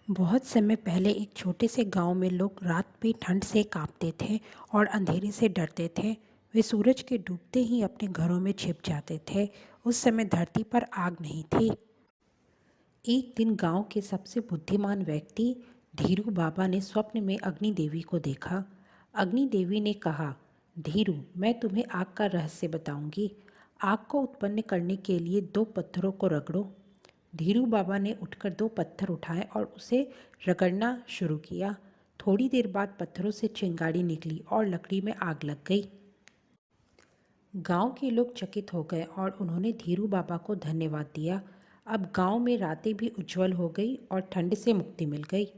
बहुत समय पहले एक छोटे से गांव में लोग रात में ठंड से कांपते थे और अंधेरे से डरते थे। वे सूरज के डूबते ही अपने घरों में छिप जाते थे। उस समय धरती पर आग नहीं थी। एक दिन गांव के सबसे बुद्धिमान व्यक्ति धीरू बाबा ने स्वप्न में अग्नि देवी को देखा। अग्नि देवी ने कहा, धीरू, मैं तुम्हें आग का रहस्य बताऊंगी। आग को उत्पन्न करने के लिए दो पत्थरों को रगड़ो। धीरू बाबा ने उठकर दो पत्थर उठाए और उसे रगड़ना शुरू किया। थोड़ी देर बाद पत्थरों से चिंगारी निकली और लकड़ी में आग लग गई। गांव के लोग चकित हो गए और उन्होंने धीरू बाबा को धन्यवाद दिया। अब गांव में रातें भी उज्जवल हो गई और ठंड से मुक्ति मिल गई।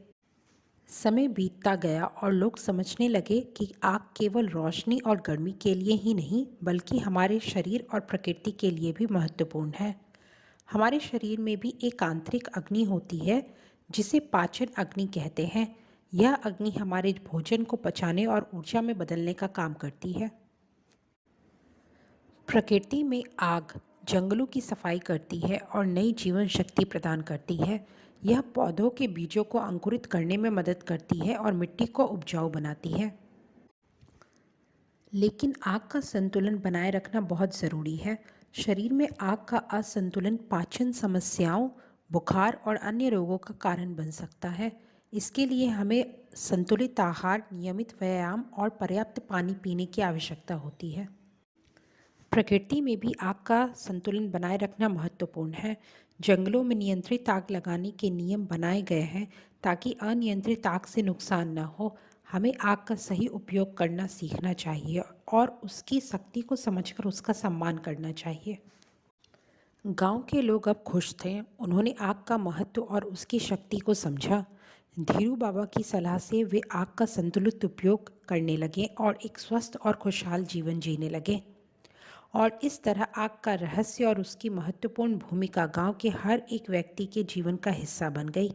समय बीतता गया और लोग समझने लगे कि आग केवल रोशनी और गर्मी के लिए ही नहीं, बल्कि हमारे शरीर और प्रकृति के लिए भी महत्वपूर्ण है। हमारे शरीर में भी एक आंतरिक अग्नि होती है, जिसे पाचन अग्नि कहते हैं। यह अग्नि हमारे भोजन को पचाने और ऊर्जा में बदलने का काम करती है। प्रकृति में आग जंगलों की सफाई करती है और नई जीवन शक्ति प्रदान करती है। यह पौधों के बीजों को अंकुरित करने में मदद करती है और मिट्टी को उपजाऊ बनाती है। लेकिन आग का संतुलन बनाए रखना बहुत ज़रूरी है। शरीर में आग का असंतुलन पाचन समस्याओं, बुखार और अन्य रोगों का कारण बन सकता है। इसके लिए हमें संतुलित आहार, नियमित व्यायाम और पर्याप्त पानी पीने की आवश्यकता होती है। प्रकृति में भी आग का संतुलन बनाए रखना महत्वपूर्ण है। जंगलों में नियंत्रित आग लगाने के नियम बनाए गए हैं ताकि अनियंत्रित आग से नुकसान न हो। हमें आग का सही उपयोग करना सीखना चाहिए और उसकी शक्ति को समझकर उसका सम्मान करना चाहिए। गांव के लोग अब खुश थे। उन्होंने आग का महत्व और उसकी शक्ति को समझा। धीरू बाबा की सलाह से वे आग का संतुलित उपयोग करने लगे और एक स्वस्थ और खुशहाल जीवन जीने लगे। और इस तरह आग का रहस्य और उसकी महत्वपूर्ण भूमिका गांव के हर एक व्यक्ति के जीवन का हिस्सा बन गई।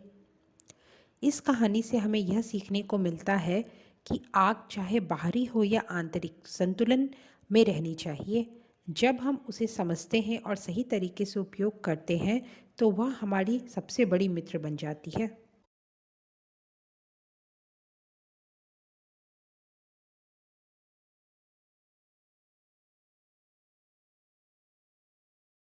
इस कहानी से हमें यह सीखने को मिलता है कि आग चाहे बाहरी हो या आंतरिक, संतुलन में रहनी चाहिए। जब हम उसे समझते हैं और सही तरीके से उपयोग करते हैं तो वह हमारी सबसे बड़ी मित्र बन जाती है।